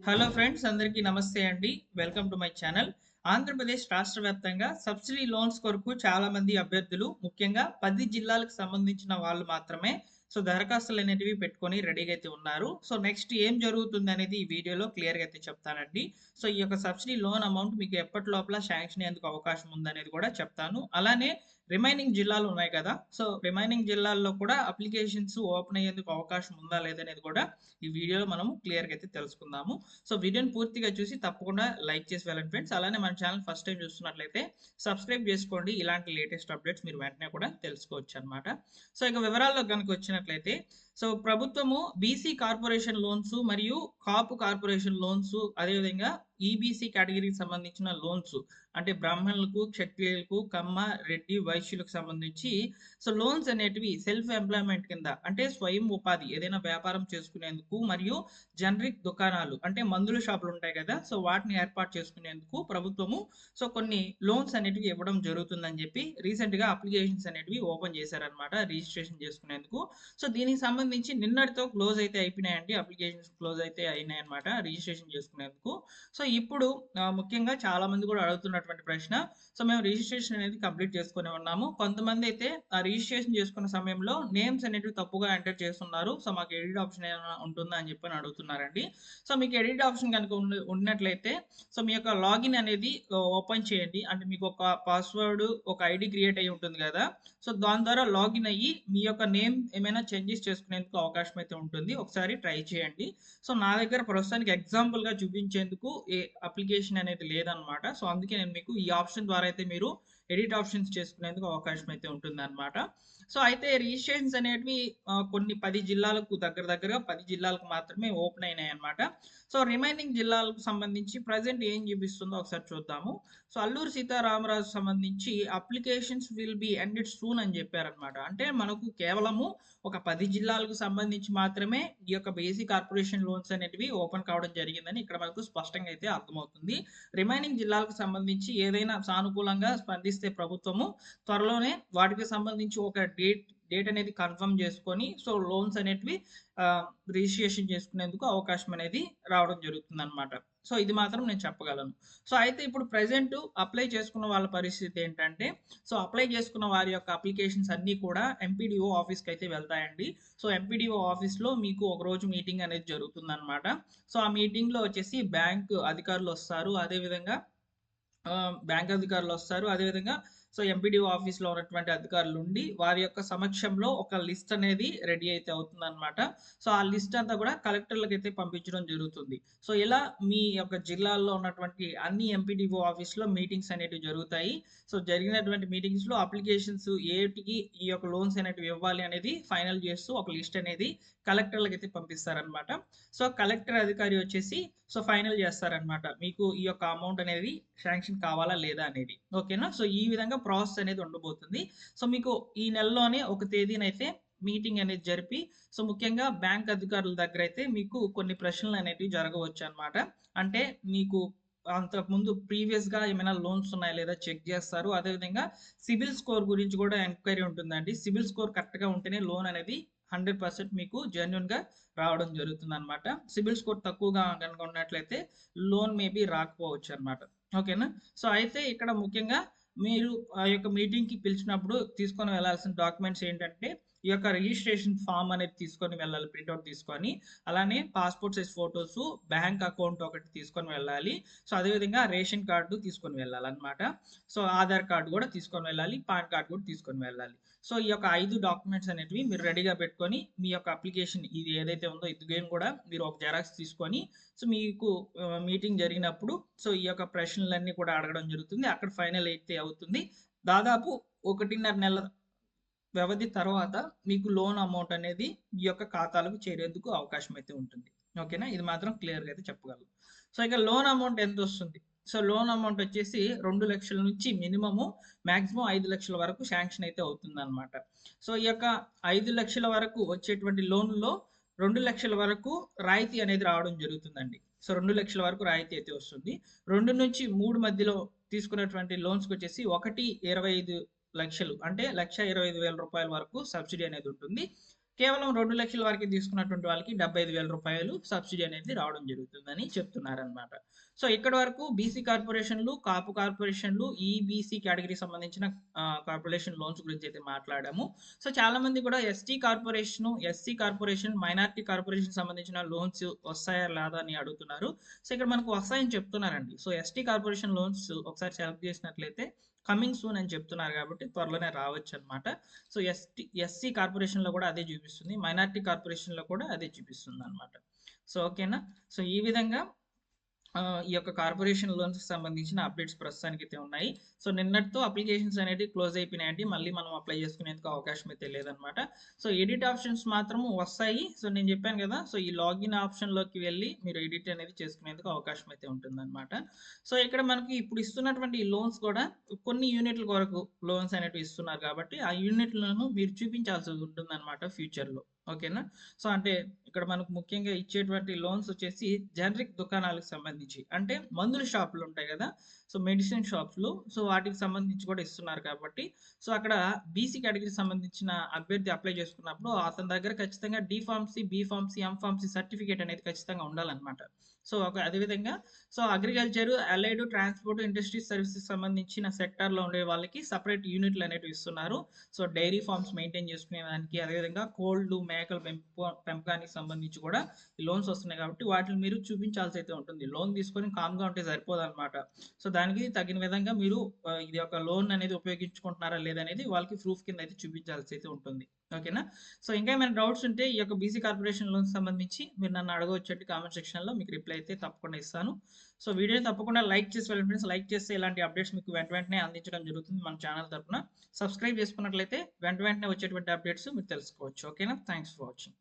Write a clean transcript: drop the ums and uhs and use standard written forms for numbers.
Hello friends, అందరికీ నమస్తే అండి. Welcome to my channel. Andhra Pradesh రాష్ట్ర వ్యాప్తంగా సబ్సిడీ లోన్స్ కొరకు చాలా మంది అభ్యర్థులు, ముఖ్యంగా 10 జిల్లాలకు సంబంధించిన వాళ్ళు మాత్రమే దరఖాస్తులు అనేటివి పెట్టుకొని రెడీగా అయితే ఉన్నారు. నెక్స్ట్ ఏం జరుగుతుంది అనేది ఈ వీడియోలో క్లియర్‌గా అయితే చెప్తానండి. ఈ యొక్క సబ్సిడీ లోన్ అమౌంట్ మీకు ఎప్పటి లోపల శాంక్షన్ అయ్యేందుకు అవకాశం ఉందనేది కూడా చెప్తాను. అలానే రిమైనింగ్ జిల్లాలు ఉన్నాయి కదా! రిమైనింగ్ జిల్లాల్లో కూడా అప్లికేషన్స్ ఓపెన్ అయ్యేందుకు అవకాశం ఉందా లేదనేది కూడా ఈ వీడియోలో మనం క్లియర్‌గా అయితే తెలుసుకుందాము. వీడియోని పూర్తిగా చూసి తప్పకుండా లైక్ చేసి వెళ్ళండి ఫ్రెండ్స్. అలానే మన ఛానల్ ఫస్ట్ టైం చూస్తున్నట్లయితే సబ్స్క్రైబ్ చేసుకోండి. ఇలాంటి లేటెస్ట్ అప్డేట్స్ మీరు వెంటనే కూడా తెలుసుకోవచ్చనమాట. ఇక వివరాల్లోకి గనుక వచ్చినట్లయితే ప్రభుత్వము బీసీ కార్పొరేషన్ లోన్స్ మరియు కాపు కార్పొరేషన్ లోన్స్, అదేవిధంగా ఈబీసీ కేటగిరీకి సంబంధించిన లోన్స్ అంటే బ్రాహ్మణులకు, క్షత్రియులకు, కమ్మ, రెడ్డి, వైశ్యులకు సంబంధించి లోన్స్ అనేటివి సెల్ఫ్ ఎంప్లాయ్మెంట్ కింద అంటే స్వయం ఉపాధి ఏదైనా వ్యాపారం చేసుకునేందుకు మరియు జనరిక్ దుకాణాలు అంటే మందుల షాపులు ఉంటాయి కదా! వాటిని ఏర్పాటు చేసుకునేందుకు ప్రభుత్వము కొన్ని లోన్స్ అనేటివి ఇవ్వడం జరుగుతుందని చెప్పి రీసెంట్‌గా అప్లికేషన్స్ అనేటివి ఓపెన్ చేశారనమాట రిజిస్ట్రేషన్ చేసుకునేందుకు. దీనికి సంబంధించి నిన్నటితో క్లోజ్ అయితే అయిపోయినాయండి. అప్లికేషన్స్ క్లోజ్ అయితే అయినాయన్నమాట రిజిస్ట్రేషన్ చేసుకునేందుకు. ఇప్పుడు ముఖ్యంగా చాలా మంది కూడా అడుగుతున్నటువంటి ప్రశ్న, మేము రిజిస్ట్రేషన్ అనేది కంప్లీట్ చేసుకొని ఉన్నాము. కొంతమంది అయితే ఆ రిజిస్ట్రేషన్ చేసుకున్న సమయంలో నేమ్స్ అనేటివి తప్పుగా ఎంటర్ చేస్తున్నారు. మాకు ఎడిట్ ఆప్షన్ ఏమైనా ఉంటుందా అని చెప్పని అడుగుతున్నారండి. మీకు ఎడిట్ ఆప్షన్ కనుక ఉన్నట్లయితే మీ యొక్క లాగిన్ అనేది ఓపెన్ చేయండి. అంటే మీకు ఒక పాస్వర్డ్, ఒక ఐడి క్రియేట్ అయ్యి ఉంటుంది కదా! దాని ద్వారా లాగిన్ అయ్యి మీ యొక్క నేమ్ ఏమైనా చేంజెస్ చేసుకునేందుకు అవకాశం అయితే ఉంటుంది. ఒకసారి ట్రై చేయండి. నా దగ్గర ప్రస్తుతానికి ఎగ్జాంపుల్‌గా చూపించేందుకు ఏ అప్లికేషన్ అనేది లేదనమాట. అందుకే నేను మీకు ఈ ఆప్షన్ ద్వారా అయితే మీరు ఎడిట్ ఆప్షన్స్ చేసుకునేందుకు అవకాశం అయితే ఉంటుందనమాట. అయితే రిజిస్ట్రేషన్స్ అనేటివి కొన్ని 10 జిల్లాలకు దగ్గరగా 10 జిల్లాలకు మాత్రమే ఓపెన్ అయినాయన్నమాట. రిమైనింగ్ జిల్లాలకు సంబంధించి ప్రెజెంట్ ఏం చూపిస్తుందో ఒకసారి చూద్దాము. అల్లూరు సీతారామరాజు సంబంధించి applications will be ended soon అని చెప్పారనమాట. అంటే మనకు కేవలము ఒక 10 జిల్లాలకు సంబంధించి మాత్రమే ఈ యొక్క బేసిక్ కార్పొరేషన్ లోన్స్ అనేటివి ఓపెన్ కావడం జరిగిందని ఇక్కడ మనకు స్పష్టంగా అయితే అర్థమవుతుంది. రిమైనింగ్ జిల్లాలకు సంబంధించి ఏదైనా సానుకూలంగా స్పందిస్తే ప్రభుత్వము త్వరలోనే వాటికి సంబంధించి ఒక డేట్ అనేది కన్ఫర్మ్ చేసుకొని లోన్స్ అనేటివి రిజిస్ట్రేషన్ చేసుకునేందుకు అవకాశం అనేది రావడం జరుగుతుందన్నమాట. ఇది మాత్రం నేను చెప్పగలను. అయితే ఇప్పుడు ప్రెజెంట్ అప్లై చేసుకున్న వాళ్ళ పరిస్థితి ఏంటంటే, అప్లై చేసుకున్న వారి యొక్క అప్లికేషన్స్ అన్నీ కూడా ఎంపీడీఓ ఆఫీస్‌కి అయితే వెళ్తాయండి. ఎంపీడీఓ ఆఫీస్‌లో మీకు ఒకరోజు మీటింగ్ అనేది జరుగుతుందన్నమాట. ఆ మీటింగ్‌లో వచ్చేసి బ్యాంక్ అధికారులు వస్తారు. అదేవిధంగా బ్యాంక్ అధికారులు వస్తారు. అదేవిధంగా ఎంపీడీఓ ఆఫీస్‌లో ఉన్నటువంటి అధికారులు ఉండి వారి యొక్క సమక్షంలో ఒక లిస్ట్ అనేది రెడీ అయితే అవుతుందన్నమాట. ఆ లిస్ట్ అంతా కూడా కలెక్టర్‌లకైతే పంపించడం జరుగుతుంది. ఇలా మీ యొక్క జిల్లాల్లో ఉన్నటువంటి అన్ని ఎంపీడీఓ ఆఫీస్‌లో మీటింగ్స్ అనేటివి జరుగుతాయి. జరిగినటువంటి మీటింగ్స్‌లో అప్లికేషన్స్ ఏటికి ఈ యొక్క లోన్స్ అనేటివి ఇవ్వాలి అనేది ఫైనల్ చేస్తూ ఒక లిస్ట్ అనేది కలెక్టర్‌లకైతే పంపిస్తారన్నమాట. కలెక్టర్ అధికారి వచ్చేసి ఫైనల్ చేస్తారన్నమాట. మీకు ఈ యొక్క అమౌంట్ అనేది శాంక్షన్ కావాలా లేదా అనేది. ఓకేనా? ఈ విధంగా ప్రాసెస్ అనేది ఉండబోతుంది. మీకు ఈ నెలలోనే ఒక తేదీనైతే మీటింగ్ అనేది జరిపి ముఖ్యంగా బ్యాంక్ అధికారుల దగ్గరైతే మీకు కొన్ని ప్రశ్నలు అనేటివి జరగవచ్చన్నమాట. అంటే మీకు అంతకుముందు ప్రీవియస్‌గా ఏమైనా లోన్స్ ఉన్నాయా లేదా చెక్ చేస్తారు. అదేవిధంగా సిబిల్ స్కోర్ గురించి కూడా ఎంక్వైరీ ఉంటుందండి. సిబిల్ స్కోర్ కరెక్ట్‌గా ఉంటేనే లోన్ అనేది 100% మీకు జెన్యూన్‌గా రావడం జరుగుతుందన్నమాట. సిబిల్ స్కోర్ తక్కువగా గనుక ఉన్నట్లయితే లోన్ మేబీ రాకపోవచ్చన్నమాట. ఓకేనా? అయితే ఇక్కడ ముఖ్యంగా మీరు ఆ యొక్క మీటింగ్‌కి పిలిచినప్పుడు తీసుకొని వెళ్ళాల్సిన డాక్యుమెంట్స్ ఏంటంటే, ఈ యొక్క రిజిస్ట్రేషన్ ఫార్మ్ అనేది తీసుకొని వెళ్ళాలి ప్రింటౌట్ తీసుకొని. అలానే passport size photos, bank account ఒకటి తీసుకొని వెళ్ళాలి. అదేవిధంగా రేషన్ కార్డు తీసుకొని వెళ్ళాలన్నమాట. ఆధార్ కార్డ్ కూడా తీసుకొని వెళ్ళాలి. పాన్ కార్డ్ కూడా తీసుకొని వెళ్ళాలి. ఈ యొక్క 5 డాక్యుమెంట్స్ అనేటివి మీరు రెడీగా పెట్టుకొని మీ యొక్క అప్లికేషన్ ఇది ఏదైతే ఉందో ఇది కూడా మీరు ఒక జెరాక్స్ తీసుకొని మీకు మీటింగ్ జరిగినప్పుడు ఈ యొక్క ప్రశ్నలన్నీ కూడా అడగడం జరుగుతుంది. అక్కడ ఫైనల్ అయితే అవుతుంది. దాదాపు 1.5 నెలల వ్యవధి తర్వాత మీకు లోన్ అమౌంట్ అనేది మీ యొక్క ఖాతాలకు చేరేందుకు అవకాశం అయితే ఉంటుంది. ఓకేనా? ఇది మాత్రం క్లియర్‌గా అయితే చెప్పగలను. ఇక లోన్ అమౌంట్ ఎంతొస్తుంది? లోన్ అమౌంట్ వచ్చేసి 2,00,000 నుంచి మాక్సిమం 5,00,000 వరకు శాంక్షన్ అయితే అవుతుందన్నమాట. ఈ యొక్క 5,00,000 వరకు వచ్చేటువంటి లోన్‌లో 2,00,000 వరకు రాయితీ అనేది రావడం జరుగుతుందండి. 2,00,000 వరకు రాయితీ అయితే వస్తుంది. 2-3 మధ్యలో తీసుకున్నటువంటి లోన్స్‌కొచ్చేసి 1,25,00,000 అంటే 1,25,000 రూపాయల వరకు సబ్సిడీ అనేది ఉంటుంది. కేవలం 2,00,000 వరకు తీసుకున్నటువంటి వాళ్ళకి రూ. 75,000 సబ్సిడీ అనేది రావడం జరుగుతుందని చెప్తున్నారనమాట. సో ఇక్కడి వరకు బీసీ కార్పొరేషన్లు, కాపు కార్పొరేషన్లు, ఈబీసీ కేటగిరీకి సంబంధించిన కార్పొరేషన్ లోన్స్ గురించి అయితే మాట్లాడాము. సో చాలా మంది కూడా ఎస్సీ కార్పొరేషన్, మైనారిటీ కార్పొరేషన్ సంబంధించిన లోన్స్ వస్తాయా లేదా అని అడుగుతున్నారు. సో ఇక్కడ మనకు వస్తాయని చెప్తున్నారండి. సో ఎస్టీ కార్పొరేషన్ లోన్స్ ఒకసారి సెలెక్ట్ చేసినట్లయితే కమింగ్ సూన్ అని చెప్తున్నారు కాబట్టి త్వరలోనే రావచ్చు అనమాట. సో ఎస్సీ కార్పొరేషన్లో కూడా అదే చూపిస్తుంది, మైనారిటీ కార్పొరేషన్లో కూడా అదే చూపిస్తుంది అనమాట. సో ఓకేనా. సో ఈ విధంగా ఈ యొక్క కార్పొరేషన్ లోన్స్ సంబంధించిన అప్డేట్స్ ప్రస్తుతానికి అయితే ఉన్నాయి. సో నిన్నటితో అప్లికేషన్స్ అనేవి క్లోజ్ అయిపోయినాయండి. మళ్ళీ మనం అప్లై చేసుకునేందుకు అవకాశం అయితే లేదనమాట. సో ఎడిట్ ఆప్షన్స్ మాత్రం వస్తాయి. సో నేను చెప్పాను కదా, సో ఈ లాగిన్ ఆప్షన్లోకి వెళ్ళి మీరు ఎడిట్ అనేది చేసుకునేందుకు అవకాశం అయితే ఉంటుందన్నమాట. సో ఇక్కడ మనకి ఇప్పుడు ఇస్తున్నటువంటి ఈ లోన్స్ కూడా కొన్ని యూనిట్ల వరకు లోన్స్ అనేవి ఇస్తున్నారు కాబట్టి ఆ యూనిట్లను మీరు చూపించాల్సి ఉంటుందన్నమాట ఫ్యూచర్లో. ఓకేనా. సో అంటే ఇక్కడ మనకు ముఖ్యంగా ఇచ్చేటువంటి లోన్స్ వచ్చేసి జనరిక్ దుకాణాలకు సంబంధించి, అంటే మందుల షాపులు ఉంటాయి కదా, సో మెడిసిన్ షాప్స్లో, సో వాటికి సంబంధించి కూడా ఇస్తున్నారు కాబట్టి, సో అక్కడ బీసీ కేటగిరీకి సంబంధించిన అభ్యర్థి అప్లై చేసుకున్నప్పుడు అతని దగ్గర ఖచ్చితంగా D pharmacy, B pharmacy, M pharmacy certificate అనేది ఖచ్చితంగా ఉండాలన్నమాట. సో అదేవిధంగా so agriculture, allied, transport, industries services సంబంధించిన సెక్టార్లో ఉండే వాళ్ళకి సపరేట్ యూనిట్లు అనేవి ఇస్తున్నారు. సో డైరీ ఫార్మ్స్ మెయింటైన్ చేసుకునే దానికి, అదేవిధంగా కోళ్ళు, మేకల పెంపకానికి సంబంధించి కూడా ఈ లోన్స్ వస్తున్నాయి కాబట్టి వాటిని మీరు చూపించాల్సి అయితే ఉంటుంది. లోన్ తీసుకొని కామ్గా ఉంటే సరిపోదు అనమాట. సో దానికి తగిన విధంగా మీరు ఇది ఒక లోన్ అనేది ఉపయోగించుకుంటున్నారా లేదనేది వాళ్ళకి ప్రూఫ్ కింద అయితే చూపించాల్సి అయితే ఉంటుంది. ఓకేనా. సో ఇంకా ఏమైనా డౌట్స్ ఉంటే ఈ యొక్క బీసీ కార్పొరేషన్ లోన్స్ సంబంధించి మీరు నన్ను అడగవచ్చండి కామెంట్ సెక్షన్లో, మీకు రిప్లై అయితే తప్పకుండా ఇస్తాను. సో వీడియోని తప్పకుండా లైక్ చేసి వెళ్ళండి ఫ్రెండ్స్. లైక్ చేస్తే ఇలాంటి అప్డేట్స్ మీకు వెంటనే అందించడం జరుగుతుంది మన ఛానల్ తరఫున. సబ్స్క్రైబ్ చేసుకున్నట్లయితే వెంటనే వచ్చేటువంటి అప్డేట్స్ మీరు తెలుసుకోవచ్చు. ఓకేనా. Thanks for watching.